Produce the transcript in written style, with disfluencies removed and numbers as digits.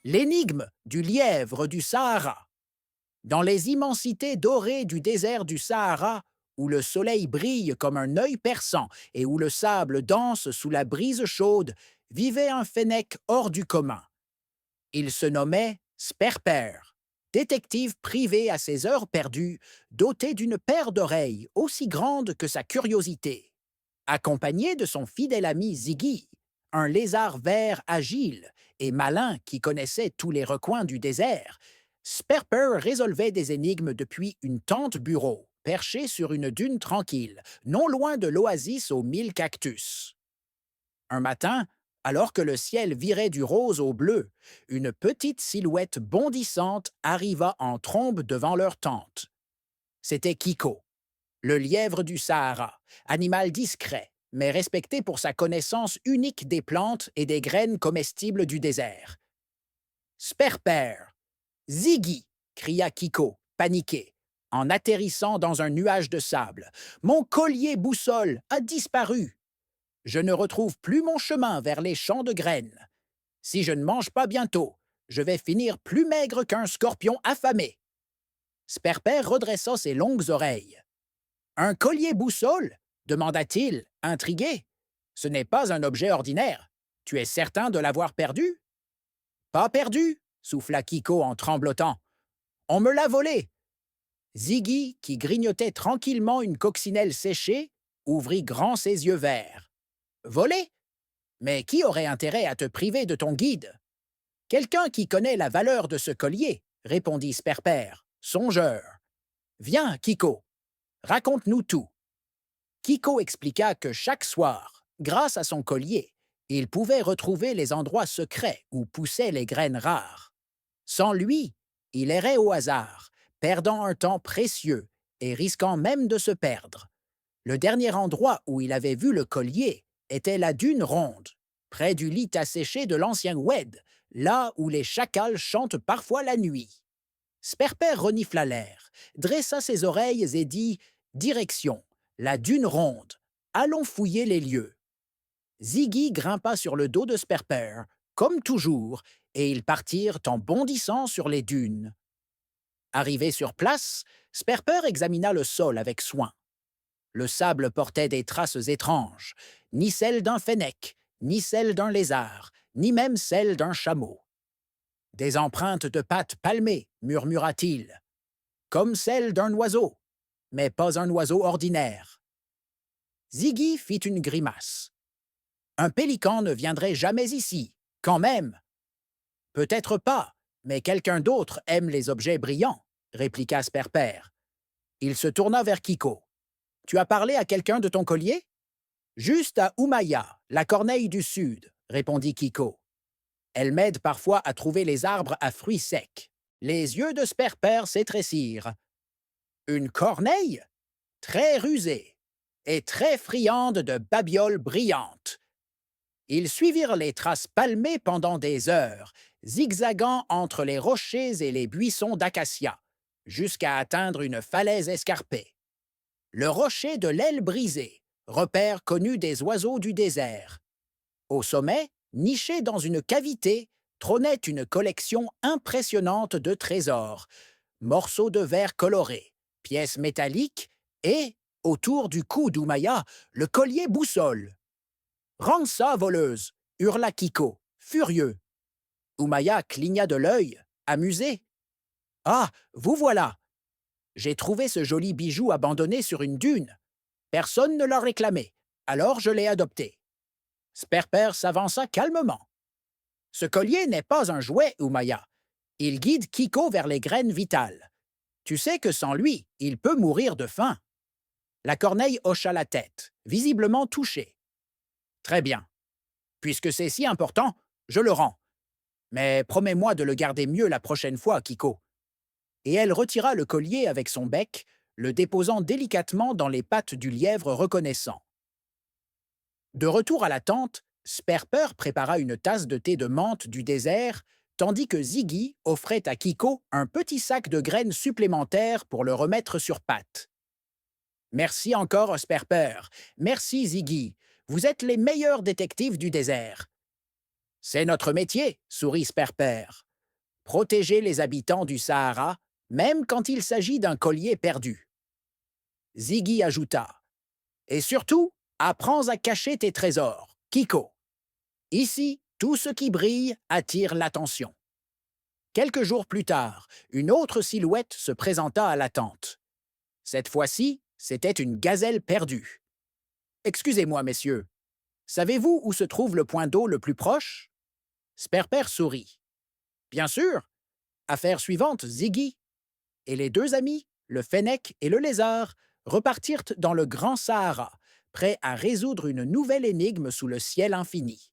L'énigme du lièvre du Sahara. Dans les immensités dorées du désert du Sahara, où le soleil brille comme un œil perçant et où le sable danse sous la brise chaude, vivait un fennec hors du commun. Il se nommait Sperper, détective privé à ses heures perdues, doté d'une paire d'oreilles aussi grande que sa curiosité. Accompagné de son fidèle ami Ziggy, un lézard vert agile et malin qui connaissait tous les recoins du désert, Sperper résolvait des énigmes depuis une tente bureau, perchée sur une dune tranquille, non loin de l'oasis aux 1000 cactus. Un matin, alors que le ciel virait du rose au bleu, une petite silhouette bondissante arriva en trombe devant leur tente. C'était Kiko, le lièvre du Sahara, animal discret, mais respecté pour sa connaissance unique des plantes et des graines comestibles du désert. Sperper! Ziggy! Cria Kiko, paniqué, en atterrissant dans un nuage de sable. Mon collier boussole a disparu. Je ne retrouve plus mon chemin vers les champs de graines. Si je ne mange pas bientôt, je vais finir plus maigre qu'un scorpion affamé. Sperper redressa ses longues oreilles. Un collier boussole? Demanda-t-il, intrigué. Ce n'est pas un objet ordinaire. Tu es certain de l'avoir perdu? Pas perdu, souffla Kiko en tremblotant. On me l'a volé. Ziggy, qui grignotait tranquillement une coccinelle séchée, ouvrit grand ses yeux verts. Volé? Mais qui aurait intérêt à te priver de ton guide? Quelqu'un qui connaît la valeur de ce collier, répondit Sperper, songeur. Viens, Kiko, raconte-nous tout. Kiko expliqua que chaque soir, grâce à son collier, il pouvait retrouver les endroits secrets où poussaient les graines rares. Sans lui, il errait au hasard, perdant un temps précieux et risquant même de se perdre. Le dernier endroit où il avait vu le collier était la dune ronde, près du lit asséché de l'ancien Wed, là où les chacals chantent parfois la nuit. Sperper renifla l'air, dressa ses oreilles et dit « Direction, la dune ronde. Allons fouiller les lieux. » Ziggy grimpa sur le dos de Sperper, comme toujours, et ils partirent en bondissant sur les dunes. Arrivé sur place, Sperper examina le sol avec soin. Le sable portait des traces étranges, ni celles d'un fennec, ni celles d'un lézard, ni même celles d'un chameau. Des empreintes de pattes palmées, murmura-t-il, comme celles d'un oiseau, mais pas un oiseau ordinaire. Ziggy fit une grimace. Un pélican ne viendrait jamais ici, quand même. Peut-être pas, mais quelqu'un d'autre aime les objets brillants, répliqua Sperper. Il se tourna vers Kiko. Tu as parlé à quelqu'un de ton collier? Juste à Oumaya, la corneille du Sud, répondit Kiko. Elle m'aide parfois à trouver les arbres à fruits secs. Les yeux de Sperper s'étrécirent. Une corneille? Très rusée et très friande de babioles brillantes. Ils suivirent les traces palmées pendant des heures, zigzagant entre les rochers et les buissons d'acacia, jusqu'à atteindre une falaise escarpée. Le rocher de l'aile brisée, repère connu des oiseaux du désert. Au sommet, niché dans une cavité, trônait une collection impressionnante de trésors, morceaux de verre colorés, pièces métalliques et, autour du cou d'Oumaya, le collier boussole. Rends ça, voleuse! Hurla Kiko, furieux. Oumaya cligna de l'œil, amusé. Ah, vous voilà! J'ai trouvé ce joli bijou abandonné sur une dune. Personne ne l'a réclamé, alors je l'ai adopté. Sperper s'avança calmement. Ce collier n'est pas un jouet, Oumaya. Il guide Kiko vers les graines vitales. Tu sais que sans lui, il peut mourir de faim. La corneille hocha la tête, visiblement touchée. Très bien. Puisque c'est si important, je le rends. Mais promets-moi de le garder mieux la prochaine fois, Kiko. Et elle retira le collier avec son bec, le déposant délicatement dans les pattes du lièvre reconnaissant. De retour à la tente, Sperper prépara une tasse de thé de menthe du désert, tandis que Ziggy offrait à Kiko un petit sac de graines supplémentaires pour le remettre sur pattes. Merci encore, Sperper. Merci, Ziggy. Vous êtes les meilleurs détectives du désert. C'est notre métier, sourit Sperper. protéger les habitants du Sahara, même quand il s'agit d'un collier perdu. Ziggy ajouta, et surtout, apprends à cacher tes trésors, Kiko. Ici, tout ce qui brille attire l'attention. Quelques jours plus tard, une autre silhouette se présenta à la tente. Cette fois-ci, c'était une gazelle perdue. Excusez-moi, messieurs, savez-vous où se trouve le point d'eau le plus proche? Sperper sourit. Bien sûr. Affaire suivante, Ziggy. Et les deux amis, le fennec et le lézard, repartirent dans le grand Sahara, prêts à résoudre une nouvelle énigme sous le ciel infini.